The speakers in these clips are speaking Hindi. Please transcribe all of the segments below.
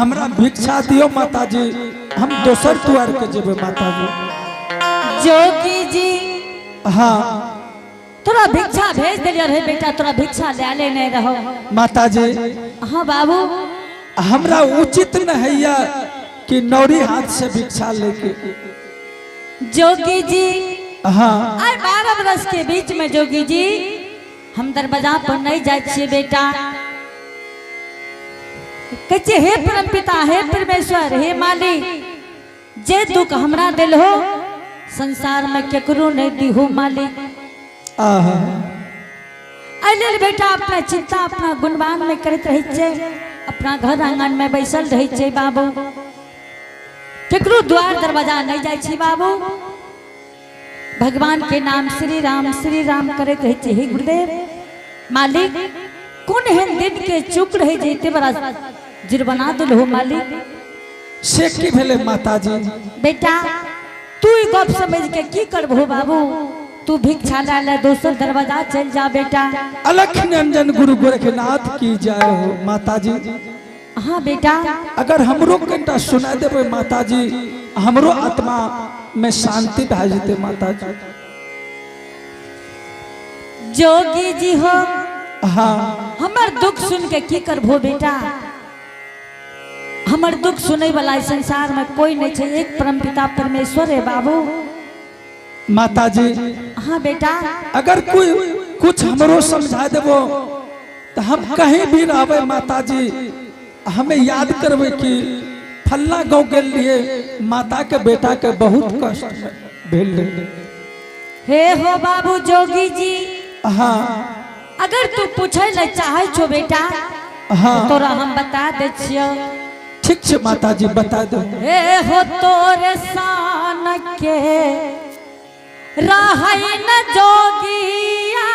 हमरा भिक्षा दियो माता जी, हम दोसर द्वार के जेबे माता जी। जोगी जी हाँ तोरा भिक्षा भेज दिलियो रे बेटा, तोरा भिक्षा ले नहीं रहो माता जी। हाँ बाबू हमरा उचित न हैया कि नौरी हाथ से भिक्षा लेके। जोगी जी हाँ 12 बरस के बीच में जोगी जी हम दरवाजा पर नहीं जाए छे बेटा। कहे हे परम पिता, हे परमेश्वर, हे मालिक, जे दुख हमरा दिल हो संसार में केकरो नहीं दी हो मालिक। अल बेटा अपना चिंता अपना गुणवान में करते रही छे, अपना घर आंगन में बैसल रही छे बाबू, केकरो द्वार दरवाजा नहीं जाए छे बाबू। भगवान के नाम श्री राम करते रही छे। हे गुरुदेव मालिक कौन है दिन के चुप रहे जेते बड़ा जुर्माना दिल हो मालिक। से की भेले माता जी? बेटा तू ही गप समझ के की करबो बाबू, तू भिक्षा ला दोसर दरवाजा चल जा बेटा। अलख निरंजन गुरु गोरखनाथ की जय हो माता जी। हाँ बेटा अगर हमरो कनिटा सुना देबे माता जी, हमरो आत्मा में शांति भा जेते माता जी। जोगी जी हो हाँ हमर दुख सुन के की करबो बेटा, हमर दुख सुने वाला संसार में कोई नहीं छे, एक परम पिता परमेश्वर है बाबू। माता जी हाँ बेटा अगर कोई कुछ हमरो समझा देबो तो हम कहीं भी रहबे माता जी, हमें याद करबे कि फल्ला गांव के लिए माता के बेटा के बहुत कष्ट भेल। हे हो बाबू जोगी जी हाँ अगर तू पूछे ले चाहे छो बेटा हाँ तोरा हम बता दे छियो। ठीक छे माता जी बता दो। हे हो तोरे शान के रहै न जोगिया,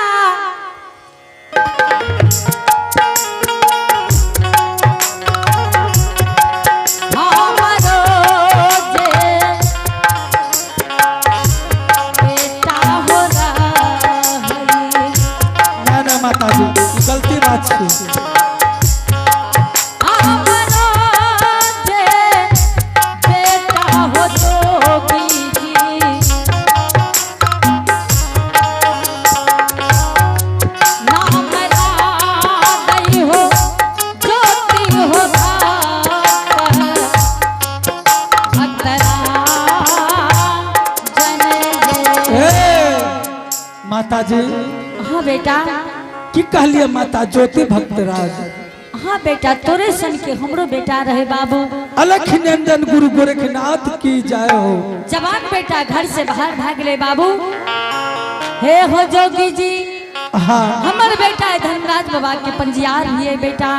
हमरो जे बेटा हो रहै। ना माता जी गलती बात छे। माता जी हाँ बेटा की कहलिए माता ज्योति भक्तराज? हाँ बेटा तोरे सन के हमरो बेटा रहे बाबू। अलख निरंजन गुरु गोरखनाथ की जय हो। जवान बेटा घर से बाहर भाग ले बाबू। हे हो जोगी जी हाँ हमर बेटा धर्मराज बाबा के पंजियार हिए बेटा।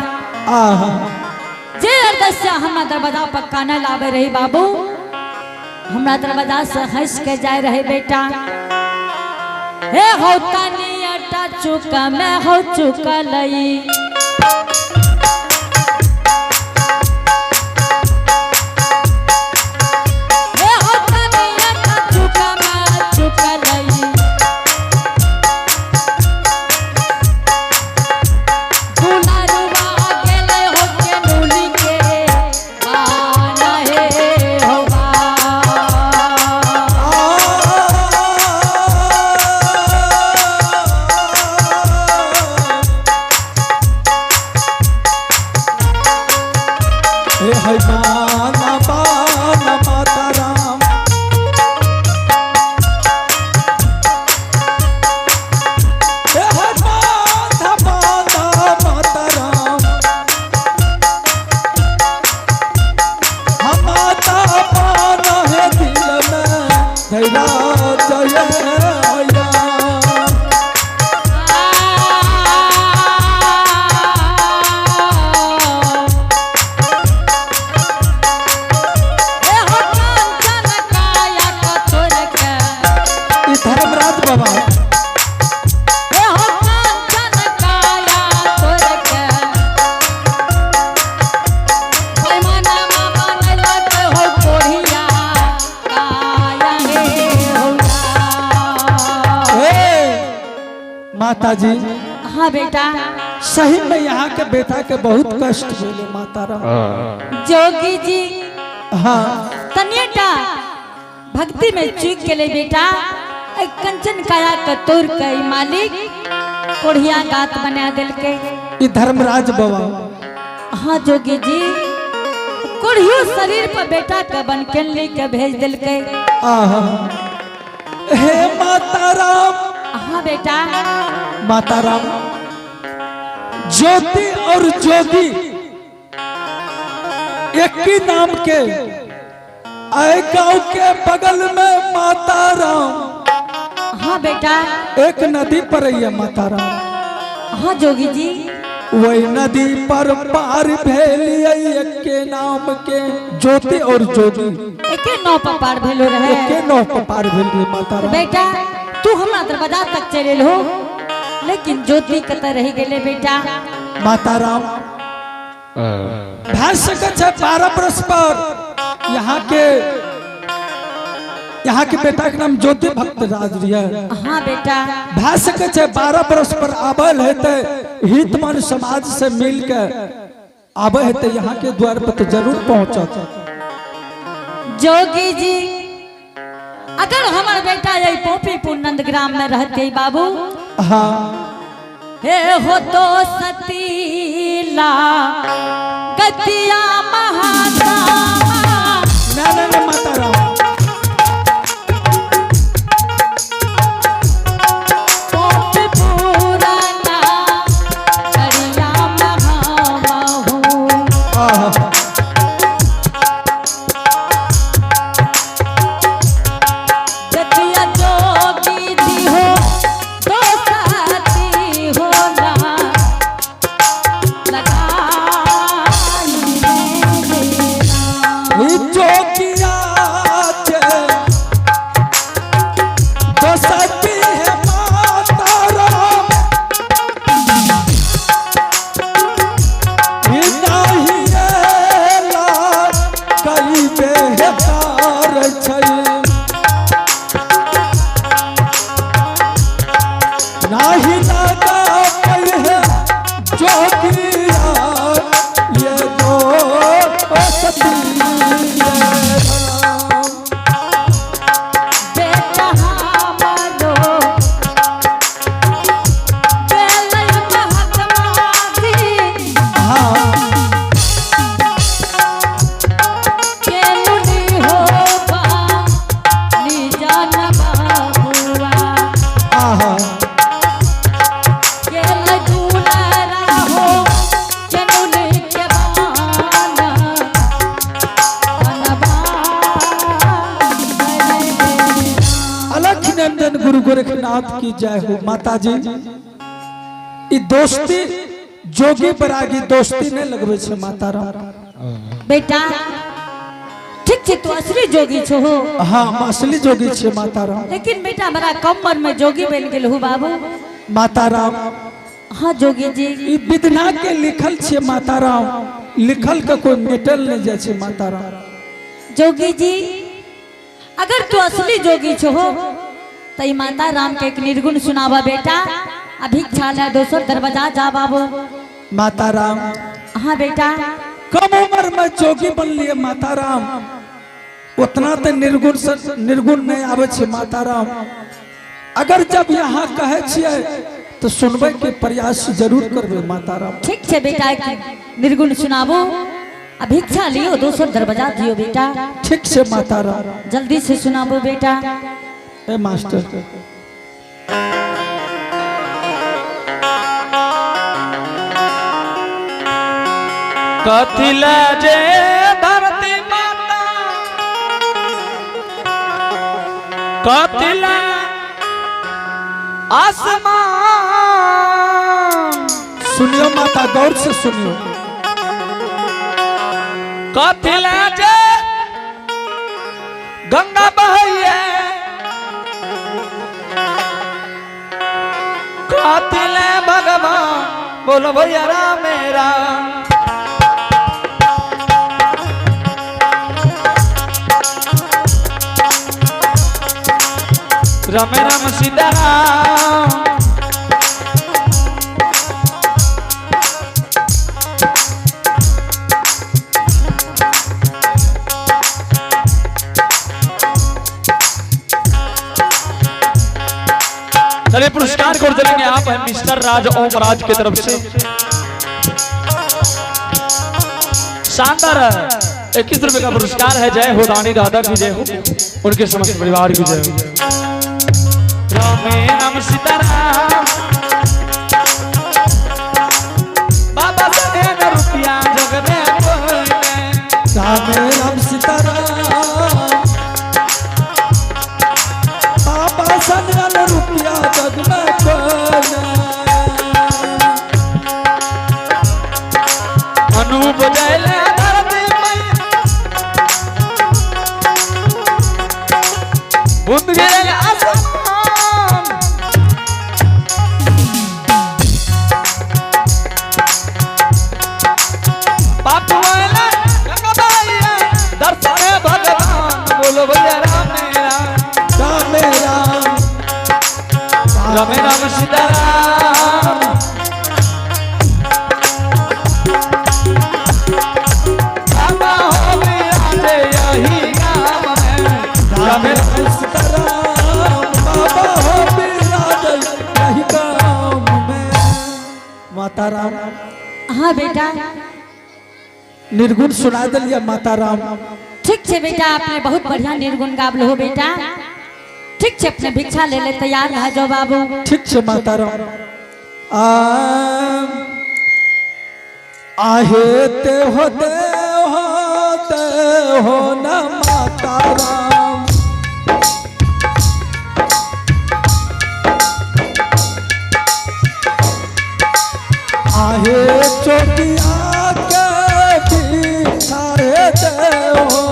जे अरदस्या हमरा दरवाजा पर काना लावे रही बाबू, हमरा दरवाजा से हंस के जाए रहे बेटा। हे हो तनी अटा चुका मैं हो चुका लई, हे हो तनी अटा चुका मैं चुका लई। दुलारुआ गेले हो के नूली के बाना हे हो बा। हे बाना बाना माता राम, हे बाना बाना माता राम, हम माता बाना है दिल में धैरा जय हैया। धर्मराज बाबा माता जी हाँ बेटा सही में यहाँ के बेटा के बहुत कष्ट मिले माता राम। जोगी जी हाँ तनियटा भक्ति में चूक के ले बेटा एक कंचन काया का तोड़ के ई मालिक कोढ़िया गात बना दिल के। ये धर्मराज बाबा। हाँ जोगी जी कोढ़ियो शरीर पर बेटा का बन के लेके भेज दिल के। आहा हे माता राम। हाँ बेटा माता राम ज्योति और जोगी एक ही नाम के आए गांव के बगल में माता राम। हाँ बेटा एक नदी पर है माता राम। हाँ जोगी जी वही नदी पर पार भेलिए एक के नाम के ज्योति और जोगी एक नौ पर पार भेलो रहे। एक के नौ पर पार भेलिए माता राम। बेटा तू हमरा दरवाजा तक चले हो लेकिन ज्योति कत रह गेले बेटा। माता राम भा सकत है 12 बरस पर यहाँ के बेटा के नाम ज्योति भक्त राज है। हाँ बेटा भा सकत है 12 बरस पर आबल है तो हितमान समाज से मिल के आबे है तो यहाँ के द्वार पर तो जरूर पहुंचत। जोगी जी अगर हमार बेटा यही पोपीपुर नंदग्राम में रहते बाबू हाँ हे हो तो सतीला गतिया महाता ना माता राम गुरु गोरखनाथ की जय हो। माता जी ई दोस्ती जोगी बरागी दोस्ती नहीं लगवे छे माता राम। बेटा ठीक छे तू असली जोगी छो हो। हाँ हम असली जोगी छे माता राम। लेकिन बेटा बड़ा कम उम्र में जोगी बन गेल हो बाबू। माता राम हाँ जोगी जी ई विधना के लिखल छे माता राम। लिखल का कोई मेटल नहीं जाए छे माता राम। जोगी जी अगर तू असली जोगी छो हो तो माता राम के एक निर्गुण सुनावा बेटा। अभी छाला दोसर दरवाजा जा बाबू। माता राम हाँ बेटा कम उम्र में जोगी बन लिए माता राम। उतना तो निर्गुण नहीं आवे छे माता राम। अगर जब यहाँ कहे छिए तो सुनबे के प्रयास जरूर करबे माता राम। ठीक छे बेटा एक निर्गुण सुनाबो। अभिक्षा लियो दोसर दरवाजा दियो बेटा। ठीक से माता राम जल्दी से सुनाबो बेटा। ए मास्टर कथिला जे धरती माता कथिला आसमान। सुनियो माता गौर से सुनियो। कथिला जे गंगा बहैया कथिला भगवान बोलो भैया राम मेरा। राम राम सीताराम देंगे आप मिस्टर राज ओम राज की तरफ से शानदार 21 रुपए का पुरस्कार है। जय हो रानी राधा की जय हो, उनके समस्त परिवार की जय हो। रामे नम सीताराम बाबा सने रुपया जग में रामे राम सीताराम बाबा सनल रुपया जग में कोई अनूप जयले बुद्ध गिरे आसमान पाप वाला गंगाबाईया दर्शन भगवान बोलो भैया राम राम राम सीताराम बाबा हो मेरे यही गाँव में राम राम बाबा हो बिराज यही गाँव में। माता राम हाँ बेटा निर्गुण सुना दिलिया माता राम। ठीक है बेटा, आपने बहुत बढ़िया निर्गुण गावल हो बेटा। ठीक है, अपने भिक्षा ले ले, तैयार रह जाओ बाबू। ठीक है माता राम। आहे ते हो न माता राम। आहे चौकिया के भिक्षा दे हो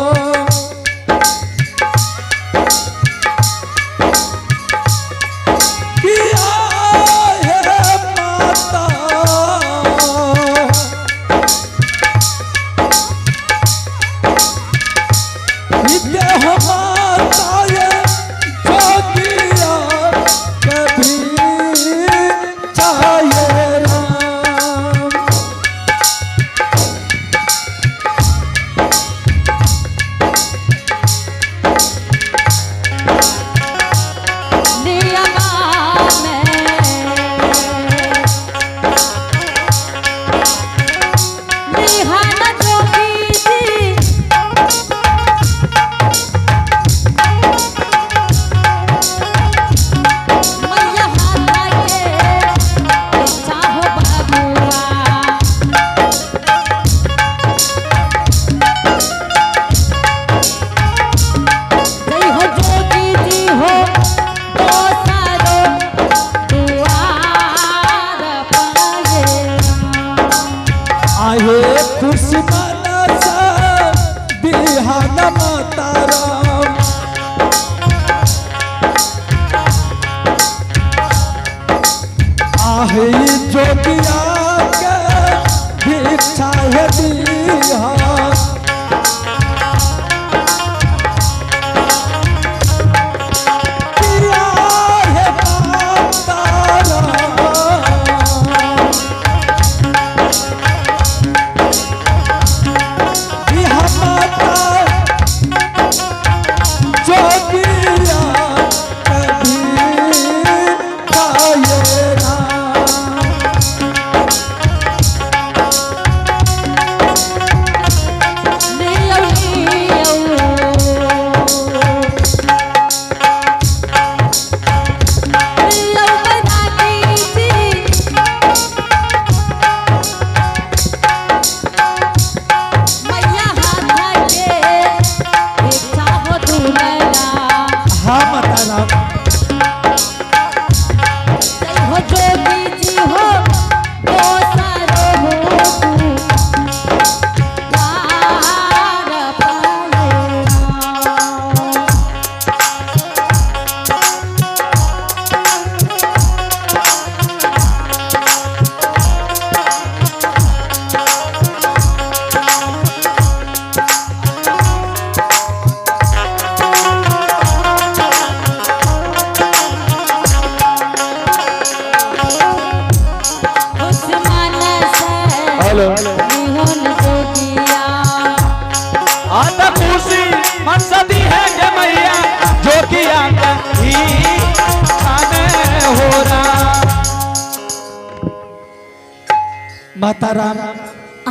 माता राम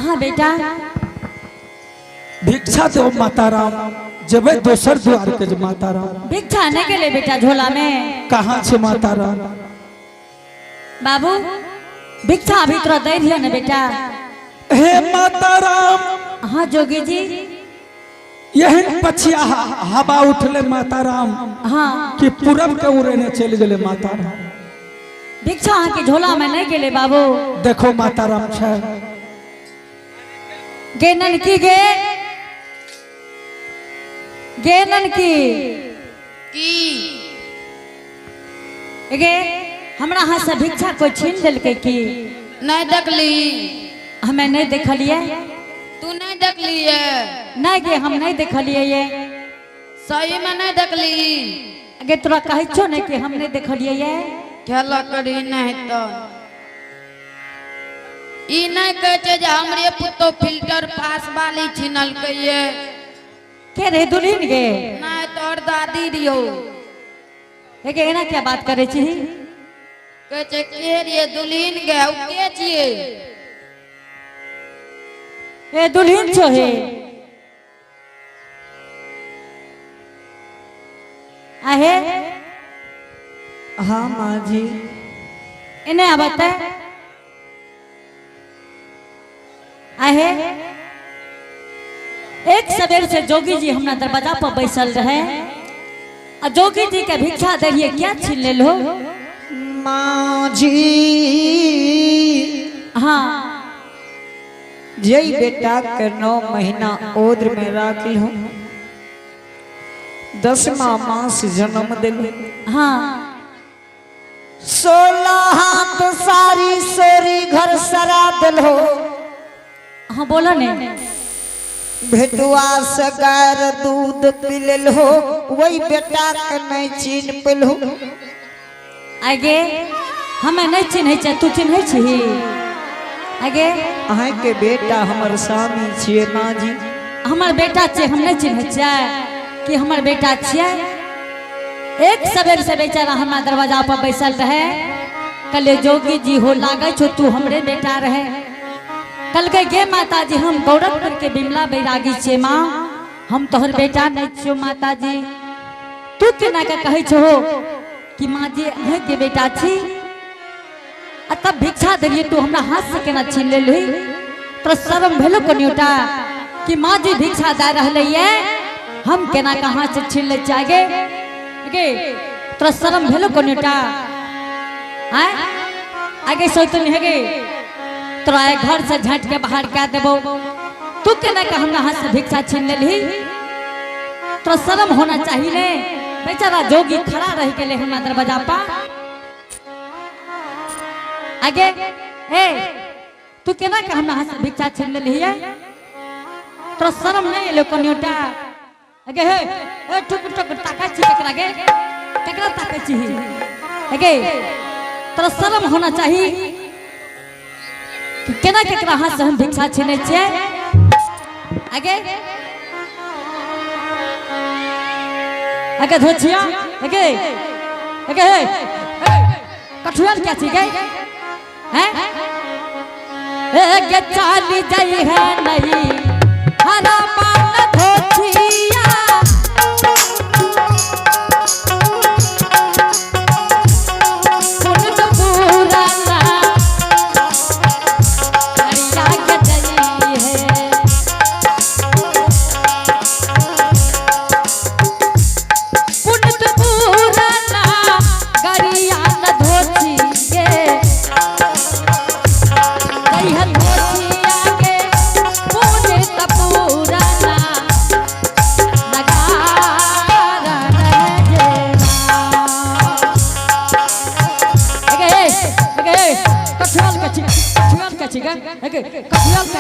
हाँ बेटा भिक्षा दो माता राम जब दोसर द्वार के जे माता राम भिक्षा आने के लिए बेटा झोला में कहाँ से माता राम बाबू भिक्षा अभी तोरा दे दिया ना बेटा। हे माता राम हाँ जोगी जी यही पछिया हवा उठले माता राम हाँ कि पूरब के उड़ने चल गए माता राम भिक्षा अहाँ के झोला में नहीं गेले बाबू। देखो माता राम छै गे ननकी गे ननकी गे हमरा हाथ से भिक्षा कोई छीन लेलकै की? नहीं देखली। हमें नहीं देखलिए। तू नहीं देखलिए? नहीं गे हम नहीं देखलिए ये सही में नहीं देखली। अगे तोरा कहे छो नहीं कि हम नहीं देखलिए ये खेला करी नहीं तो ई नहीं कहे छे जे हमरे पुतो फिल्टर पास वाली छिनल कहिए के रे दुल्हन गे नहीं तोर दादी रियो एगे एना क्या बात करे छी? कहे छे के रे दुल्हन गे उ के छिए? ए दुल्हन छो हे आहे हाँ माँ जी इन्हें आवत है आहे एक सवेर से जोगी जी हमरा दरवाजा पर बैसल रहे और जोगी जी के भिक्षा दे रहिए क्या छीन ले लो? माँ जी हाँ जय बेटा के 9 महीना ओद्र में राखी हूँ 10वां मास जन्म दिल हाँ 16 हाथ सारी सोरी घर सरा दिल हो हाँ बोला ने भेटुआ से गायर दूध पिलल हो वही बेटा के नहीं चीन पिल हो। आगे हमें नहीं चिन्ह छै तू चिन्ह छी? आगे अहाँ के बेटा हमर स्वामी छिए माँ जी। हमार बेटा छे हम नहीं चिन्ह छै कि हमर बेटा छिए। एक सवेर से बेचारा हमारा दरवाजा पर बैसल रहे कल जोगी जी हो लागे छो तू हमरे बेटा रहे कल के गे माता जी हम गौरवपुर के बिमला बैरागी छे माँ हम तोहर बेटा नहीं छियो माता जी तू केना के कहे छो कि माँ जी अहे के बेटा छी आ तब भिक्षा देलिए तू हमरा हाथ से केना छीन लेलही? तो शर्म भेलो कनियोटा कि माँ जी भिक्षा दे रहले ये हम केना कहाँ से छीन ले जागे गे तो शर्म भेलो कनियोटा हैं आगे सोचते नहीं है तोरा घर से झट के बाहर क्या देबो तू केना के हमरा हाथ से भिक्षा छीन लेलही? तो शर्म होना चाहिए ने बेचारा जोगी खड़ा रह के ले हमरा दरवाजा पर आगे ए तू केना के हमरा हाथ से भिक्षा छीन लेलही है? तो शर्म नहीं एलो कनियोटा आगे हे ए टुक टुक ताका छी केकरा ताके छी आगे तो शर्म होना चाहिए कि केना केकरा हाथ से हम भिक्षा छीने छिए? आगे आगे धोछिया आगे आगे हे कठुआल क्या छी गए हैं ए चाली जाई है नहीं हरा पान धोछिया सुन तो पूरा ना गरिया के चली है पुन तो पूरा ना गरिया न धोछी के कई हन धोछिया के पुन तो पूरा ना नगारा रहे कठुआल का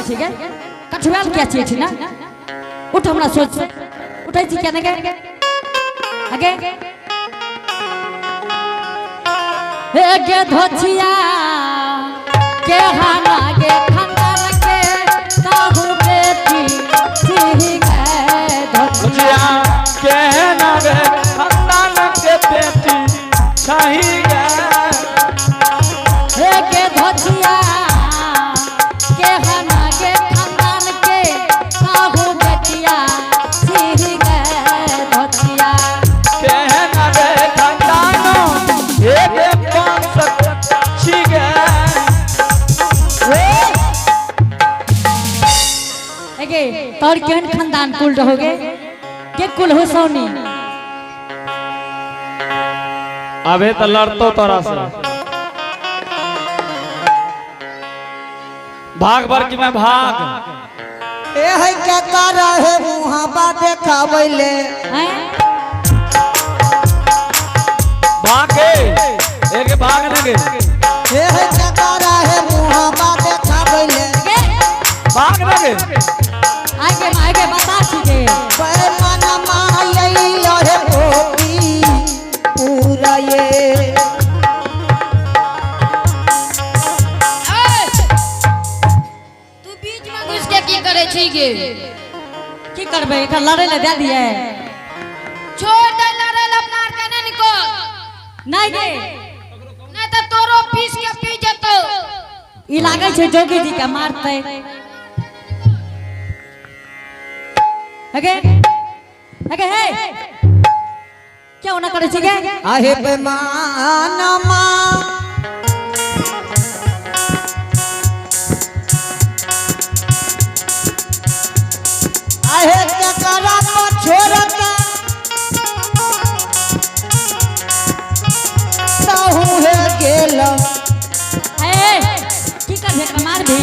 छिगा कठुआल क्या चीज ना उठ हमरा सोच उठै छी क्या ना आगे गे धोछिया के हाना गे खंडर के काहू बेटी छी गे धोछिया कहना गे खंडान के बेटी सही गे गे धोछिया तोर केहन खानदान कुल रहोगे के कुल हो सोनी अबे तो लड़तो तोरा से भाग भर की मैं भाग ए है क्या कर रहे मुहा बा देखावैले हैं भाग के एक भाग लगे ए है क्या कर रहे मुहा बा देखावैले भाग लगे आगे बता छीके पैमाना मायई लहे गोपी पूरा ये तू बीच में घुस के की करे छी गे की करबे एकर लड़े ले दे दिए छोड़ दे लड़े अपना के नहीं निकल नहीं गे नहीं तो तोरो पीस के पी जतो ई लागे छै जोगी जी के मारते अगे हे क्या होना करे छीके आहे पैमाना मा आहे ककरा को छोड़ के सहू है गेल ए की करबे के मार भी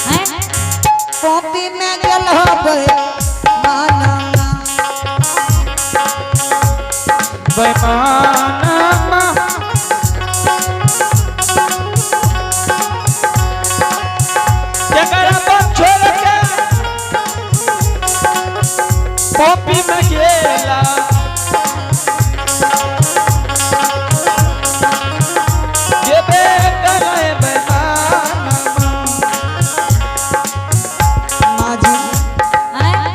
हैं कॉपी में गेल हबे माना बेमाना तेरा पर छोड़ के पॉपी में गेला ये बेकर है बेमाना माजी हैं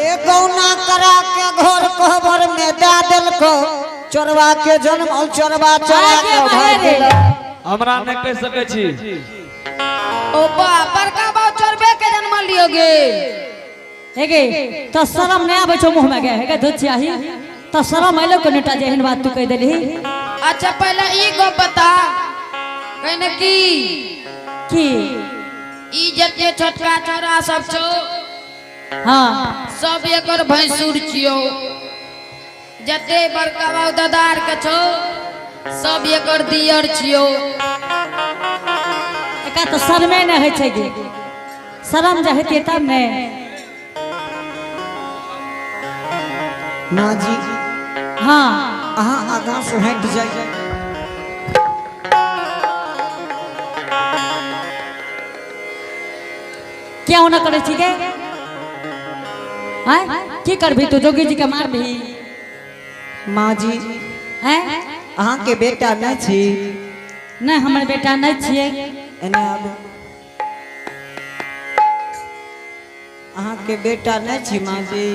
ए गौना करा के घर कोहबर में दे देलको चोरवा के जन्म और चोरवा चोरा के भाग गेल हमरा ने कह सके छी ओ बा बड़का बाऊ चोरबे के जन्म लियोगे हेगे तो शरम नहीं आवे छो मुंह में गे हेगे धोछियाही तो शरम आइलो को नेटा जेहन बात तू कह देली अच्छा पहले ई गो बता कहने की ई जते छोटका छोरा सब छो हां सब एकर भैंसुर छियो जते बड़का बाऊ दादार के छो सब एकर दियर छियो एका तो शरमे न है छै गे शरम जे हेते तब ने माजी हां अहाँ आगा से हट जाइए क्या होना करे छी गे हैं की करबी तू जोगी जी के मार भी माजी हैं अहाँ के बेटा नहीं छी नहीं हमर बेटा नहीं छिए एने आबू अहाँ के बेटा नहीं छी माजी